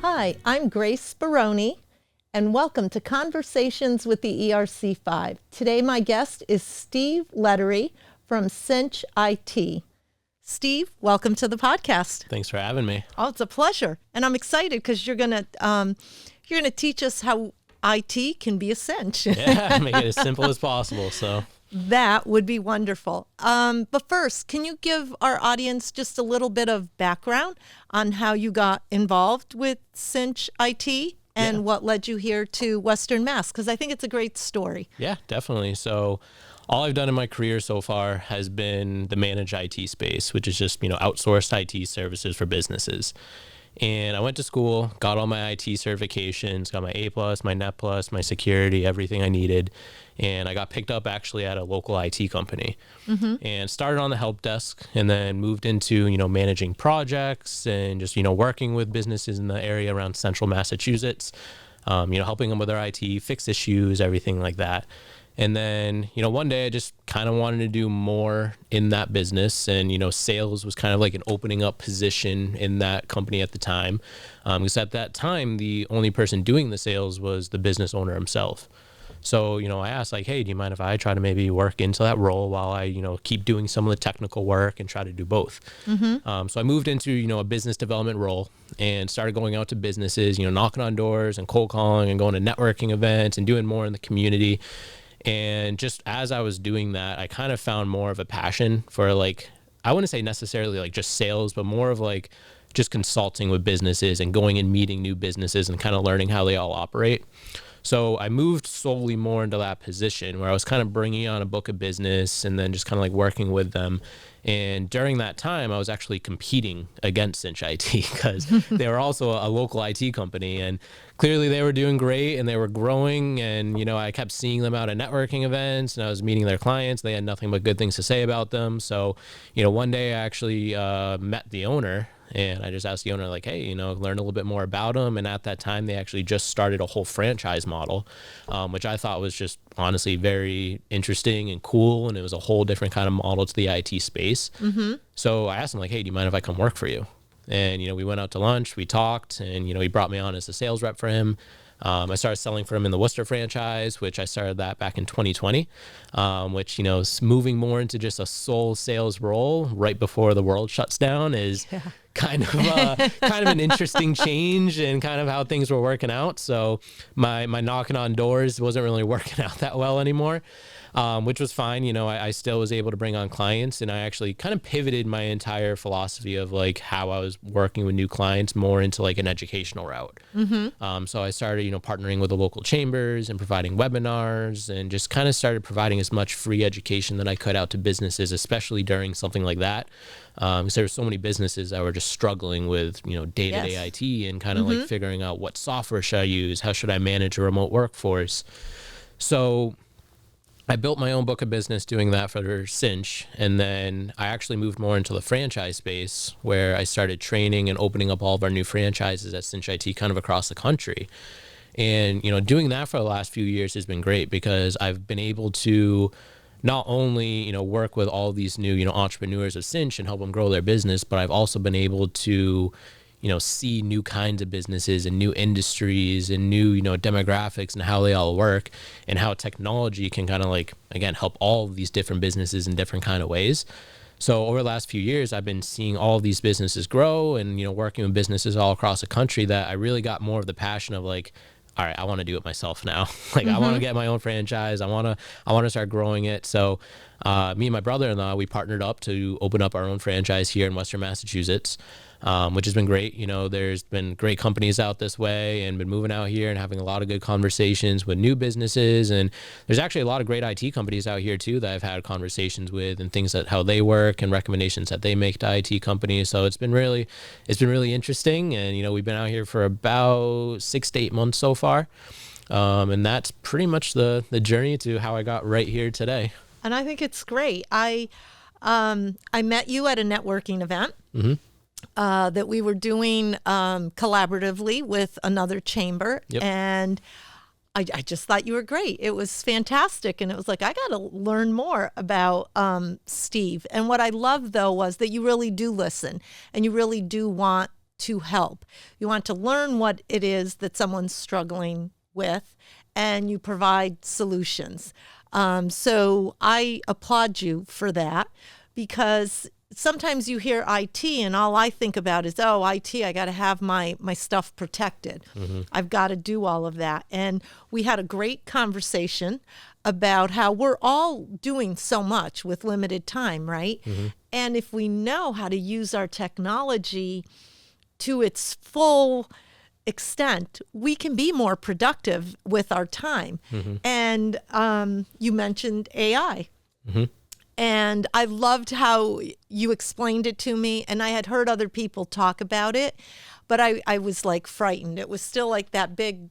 Hi, I'm Grace Speroni, and welcome to Conversations with the ERC5. Today my guest is Steve Lettery from Cinch IT. Steve, welcome to the podcast. Thanks for having me. Oh, it's a pleasure, and I'm excited because you're gonna teach us how IT can be a cinch. Yeah, make it as simple as possible. So that would be wonderful. But first, can you give our audience just a little bit of background on how you got involved with Cinch IT and what led you here to Western Mass? Because I think it's a great story. Yeah, definitely. So all I've done in my career so far has been the managed IT space, which is just, outsourced IT services for businesses. And I went to school, got all my IT certifications, got my A+, my Net+, my security, everything I needed. And I got picked up actually at a local IT company and started on the help desk and then moved into, managing projects and just, working with businesses in the area around central Massachusetts, helping them with their IT, fix issues, everything like that. And then, one day I just kind of wanted to do more in that business. And, sales was kind of like an opening up position in that company at the time. Because at that time, the only person doing the sales was the business owner himself. So, I asked like, hey, do you mind if I try to maybe work into that role while I, keep doing some of the technical work and try to do both? So I moved into, a business development role and started going out to businesses, knocking on doors and cold calling and going to networking events and doing more in the community. And just as I was doing that, I kind of found more of a passion for I wouldn't say necessarily just sales, but more of just consulting with businesses and going and meeting new businesses and kind of learning how they all operate. So I moved slowly more into that position where I was kind of bringing on a book of business and then just kind of working with them. And during that time, I was actually competing against Cinch IT because they were also a local IT company. And clearly they were doing great and they were growing. And, I kept seeing them out at networking events and I was meeting their clients. They had nothing but good things to say about them. So, one day I actually met the owner. And I just asked the owner, hey, learn a little bit more about them. And at that time, they actually just started a whole franchise model, which I thought was just honestly very interesting and cool. And it was a whole different kind of model to the IT space. So I asked him, hey, do you mind if I come work for you? And, we went out to lunch, we talked, and, he brought me on as a sales rep for him. I started selling for him in the Worcester franchise, which I started that back in 2020, which, is moving more into just a sole sales role right before the world shuts down is kind of an interesting change and kind of how things were working out. So my knocking on doors wasn't really working out that well anymore. Which was fine. I still was able to bring on clients and I actually kind of pivoted my entire philosophy of how I was working with new clients more into an educational route. So I started, partnering with the local chambers and providing webinars and just kind of started providing as much free education that I could out to businesses, especially during something like that. Because there were so many businesses that were just struggling with, day-to-day IT and kind of figuring out what software should I use? How should I manage a remote workforce? So I built my own book of business doing that for Cinch. And then I actually moved more into the franchise space where I started training and opening up all of our new franchises at Cinch IT kind of across the country. And, doing that for the last few years has been great because I've been able to not only, work with all these new, entrepreneurs of Cinch and help them grow their business, but I've also been able to see new kinds of businesses and new industries and new, demographics and how they all work and how technology can kind of again, help all of these different businesses in different kind of ways. So over the last few years, I've been seeing all of these businesses grow and, working with businesses all across the country that I really got more of the passion of all right, I want to do it myself now. I want to get my own franchise. I want to start growing it. So me and my brother-in-law, we partnered up to open up our own franchise here in Western Massachusetts. Which has been great. There's been great companies out this way and been moving out here and having a lot of good conversations with new businesses. And there's actually a lot of great IT companies out here too that I've had conversations with and things that how they work and recommendations that they make to IT companies. So it's been really interesting. And, we've been out here for about 6 to 8 months so far. And that's pretty much the journey to how I got right here today. And I think it's great. I met you at a networking event. That we were doing collaboratively with another chamber. Yep. And I just thought you were great. It was fantastic. And it was like, I got to learn more about Steve. And what I loved, though, was that you really do listen and you really do want to help. You want to learn what it is that someone's struggling with, and you provide solutions. So I applaud you for that, because sometimes you hear IT and all I think about is, oh, IT, I got to have my stuff protected. I've got to do all of that. And we had a great conversation about how we're all doing so much with limited time, right? And if we know how to use our technology to its full extent, we can be more productive with our time. And you mentioned AI. And I loved how you explained it to me. And I had heard other people talk about it, but I was like frightened. It was still like that big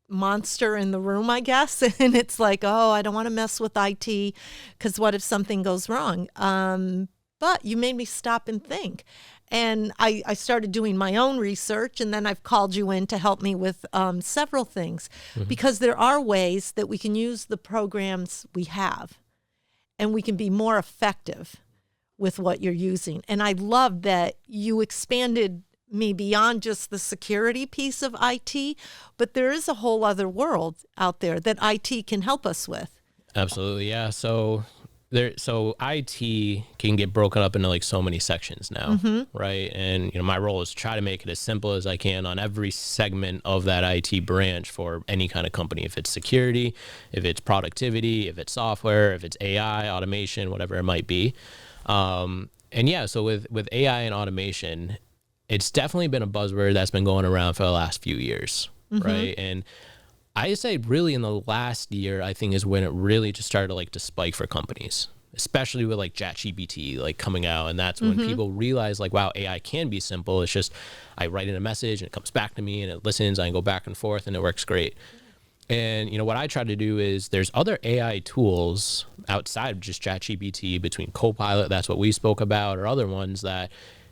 monster in the room, I guess. And it's like, oh, I don't want to mess with IT because what if something goes wrong? But you made me stop and think. And I started doing my own research, and then I've called you in to help me with several things, because there are ways that we can use the programs we have, and we can be more effective with what you're using. And I love that you expanded me beyond just the security piece of IT, but there is a whole other world out there that IT can help us with. Absolutely, yeah. So IT can get broken up into like so many sections now, right? And my role is to try to make it as simple as I can on every segment of that IT branch for any kind of company. If it's security, if it's productivity, if it's software, if it's AI, automation, whatever it might be. And yeah, so with AI and automation, it's definitely been a buzzword that's been going around for the last few years, right? And I say really in the last year, I think is when it really just started to spike for companies, especially with like ChatGPT coming out. And that's when people realize wow, AI can be simple. It's just, I write in a message and it comes back to me and it listens. I can go back and forth and it works great. And what I try to do is there's other AI tools outside of just ChatGPT, between Copilot, that's what we spoke about, or other ones that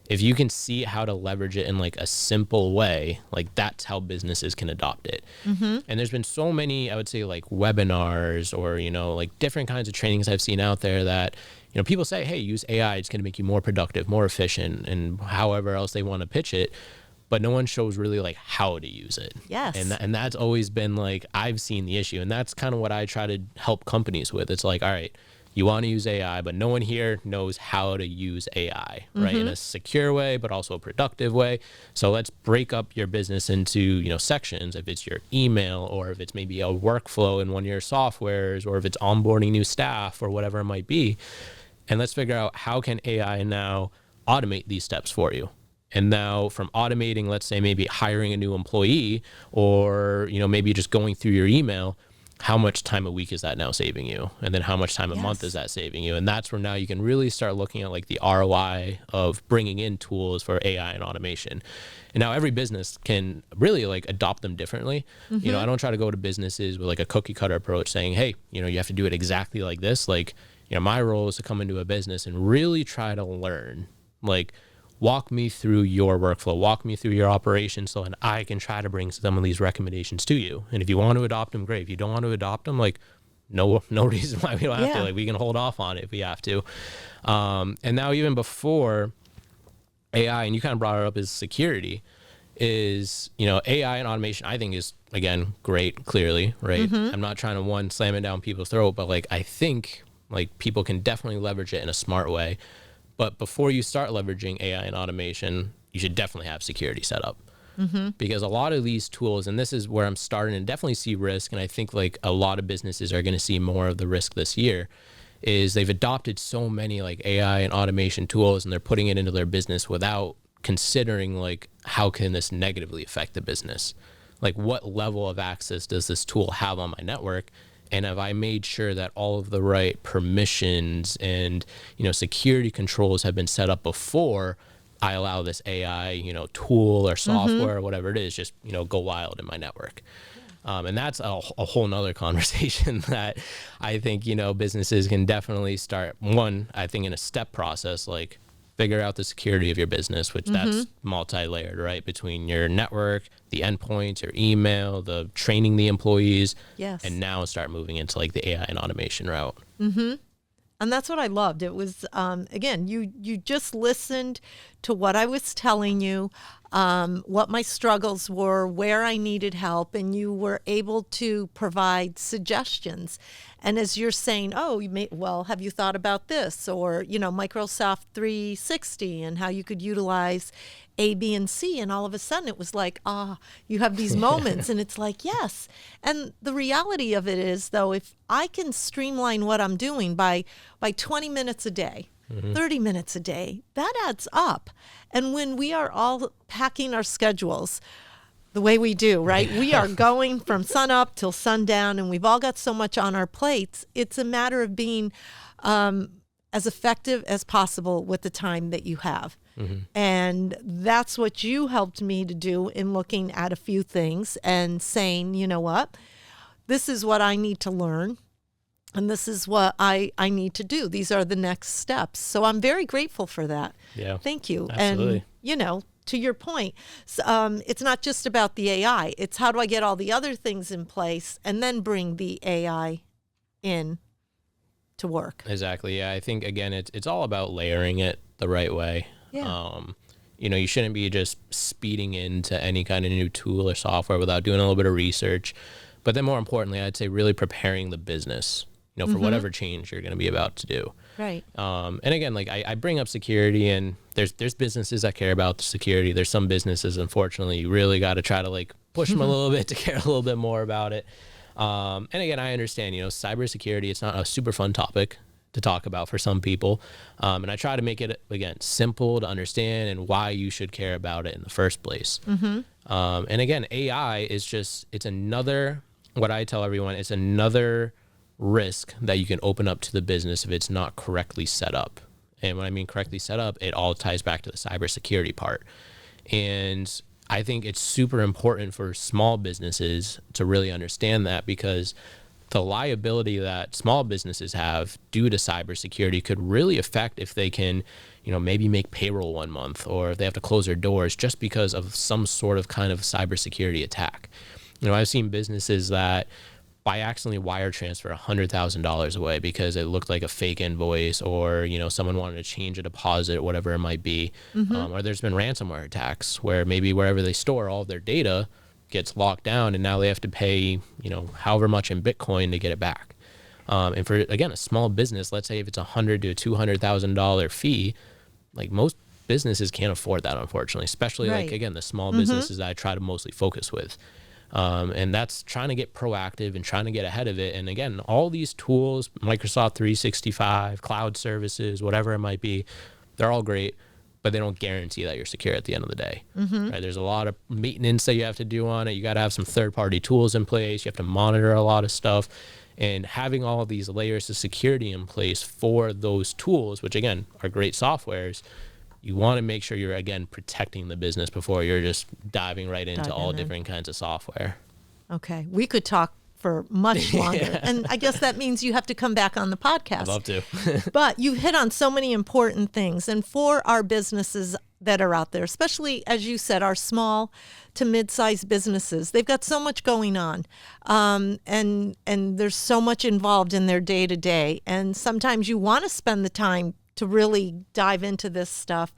if you can see how to leverage it in a simple way, that's how businesses can adopt it. And there's been so many, I would say webinars or, different kinds of trainings I've seen out there that, people say, hey, use AI, it's going to make you more productive, more efficient, and however else they want to pitch it. But no one shows really how to use it. Yes. And that's always been I've seen the issue. And that's kind of what I try to help companies with. It's all right, you want to use AI, but no one here knows how to use AI, right? In a secure way, but also a productive way. So let's break up your business into, sections. If it's your email, or if it's maybe a workflow in one of your softwares, or if it's onboarding new staff or whatever it might be. And let's figure out how can AI now automate these steps for you. And now from automating, let's say maybe hiring a new employee, or, maybe just going through your email, how much time a week is that now saving you? And then how much time a month is that saving you? And that's where now you can really start looking at the ROI of bringing in tools for AI and automation. And now every business can really adopt them differently. I don't try to go to businesses with a cookie cutter approach saying, hey, you have to do it exactly like this. My role is to come into a business and really try to learn, walk me through your workflow, walk me through your operations, so and I can try to bring some of these recommendations to you. And if you want to adopt them, great. If you don't want to adopt them, no reason why we don't have to. We can hold off on it if we have to. And now even before AI, and you kind of brought it up, is security, is, AI and automation, I think is, again, great, clearly, right? I'm not trying to slam it down people's throat, but I think people can definitely leverage it in a smart way. But before you start leveraging AI and automation, you should definitely have security set up. Because a lot of these tools, and this is where I'm starting to definitely see risk, and I think a lot of businesses are going to see more of the risk this year, is they've adopted so many AI and automation tools, and they're putting it into their business without considering how can this negatively affect the business? What level of access does this tool have on my network? And have I made sure that all of the right permissions and, security controls have been set up before I allow this AI, tool or software or whatever it is, just, go wild in my network? And that's a whole nother conversation that I think, businesses can definitely start. One, I think in a step process, figure out the security of your business, which that's multi-layered, right? Between your network, the endpoints, your email, the training the employees, Yes. and now start moving into like the AI and automation route. And that's what I loved. It was, again, you just listened to what I was telling you, what my struggles were, where I needed help, and you were able to provide suggestions. And as you're saying, oh, well, have you thought about this? Or, Microsoft 360 and how you could utilize A, B, and C. And all of a sudden it was like, you have these moments and it's like, yes. And the reality of it is, though, if I can streamline what I'm doing by 20 minutes a day, 30 minutes a day, that adds up. And when we are all packing our schedules the way we do, right? We are going from sun up till sundown, and we've all got so much on our plates. It's a matter of being as effective as possible with the time that you have. And that's what you helped me to do in looking at a few things and saying, you know what, this is what I need to learn. And this is what I need to do. These are the next steps. So I'm very grateful for that. Yeah. Thank you. Absolutely. And, to your point, it's not just about the AI. It's how do I get all the other things in place and then bring the AI in to work. Exactly. Yeah. I think, again, it's all about layering it the right way. Yeah. You shouldn't be just speeding into any kind of new tool or software without doing a little bit of research. But then more importantly, I'd say really preparing the business, for whatever change you're going to be about to do. Right. And again, like I bring up security, and there's businesses that care about the security. There's some businesses, unfortunately, you really got to try to like push them a little bit to care a little bit more about it. And again, I understand, cybersecurity, it's not a super fun topic to talk about for some people. And I try to make it, again, simple to understand and why you should care about it in the first place. And again, AI is it's another, what I tell everyone, it's another risk that you can open up to the business if it's not correctly set up. And when I mean correctly set up, it all ties back to the cybersecurity part. And I think it's super important for small businesses to really understand that, because the liability that small businesses have due to cybersecurity could really affect if they can, maybe make payroll one month, or if they have to close their doors just because of some sort of kind of cybersecurity attack. I've seen businesses that by accidentally wire transfer $100,000 away because it looked like a fake invoice, or someone wanted to change a deposit, whatever it might be. Or there's been ransomware attacks where maybe wherever they store all of their data gets locked down, and now they have to pay however much in Bitcoin to get it back. And for, again, a small business, let's say if it's $100,000 to $200,000 fee, like most businesses can't afford that, unfortunately, especially Right. like, again, the small businesses that I try to mostly focus with. And that's trying to get proactive and trying to get ahead of it. And again, all these tools, Microsoft 365, cloud services, whatever it might be, they're all great, but they don't guarantee that you're secure at the end of the day. Right? There's a lot of maintenance that you have to do on it. You got to have some third-party tools in place. You have to monitor a lot of stuff. And having all of these layers of security in place for those tools, which again are great softwares, you want to make sure you're, again, protecting the business before you're just diving right into all different kinds of software. Okay. We could talk for much longer. And I guess that means you have to come back on the podcast. I'd love to. But you hit on so many important things. And for our businesses that are out there, especially, as you said, our small to mid-sized businesses, they've got so much going on. And there's so much involved in their day-to-day. And sometimes you want to spend the time to really dive into this stuff,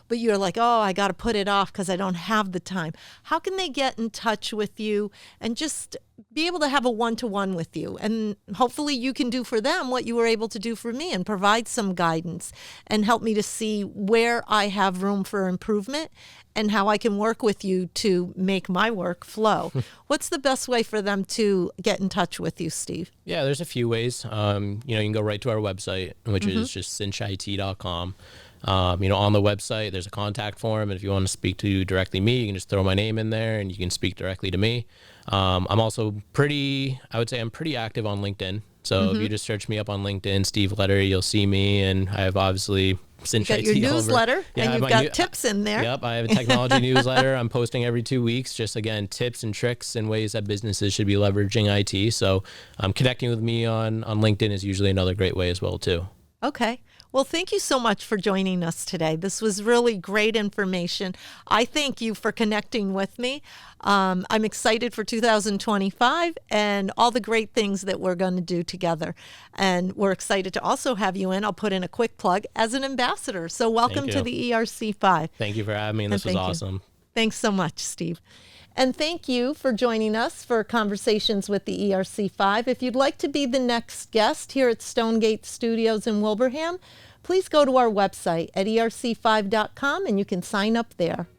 but you're like, oh, I got to put it off because I don't have the time. How can they get in touch with you and just be able to have a one-to-one with you? And hopefully you can do for them what you were able to do for me and provide some guidance and help me to see where I have room for improvement and how I can work with you to make my work flow. What's the best way for them to get in touch with you, Steve? Yeah, there's a few ways. You can go right to our website, which is just cinchit.com. On the website, there's a contact form. And if you want to speak to directly me, you can just throw my name in there and you can speak directly to me. I'm also I'm pretty active on LinkedIn. So if you just search me up on LinkedIn, Steve Lettery, you'll see me. And I have obviously Cinch IT. You got your newsletter, Yeah, and you've got tips in there. Yep, I have a technology newsletter. I'm posting every 2 weeks, just, again, tips and tricks and ways that businesses should be leveraging IT. So connecting with me on LinkedIn is usually another great way as well, too. Okay. Well, thank you so much for joining us today. This was really great information. I thank you for connecting with me. I'm excited for 2025 and all the great things that we're going to do together. And we're excited to also have you in. I'll put in a quick plug as an ambassador. So welcome to the ERC5. Thank you for having me. This was awesome. Thanks so much, Steve. And thank you for joining us for Conversations with the ERC5. If you'd like to be the next guest here at Stonegate Studios in Wilbraham, please go to our website at erc5.com and you can sign up there.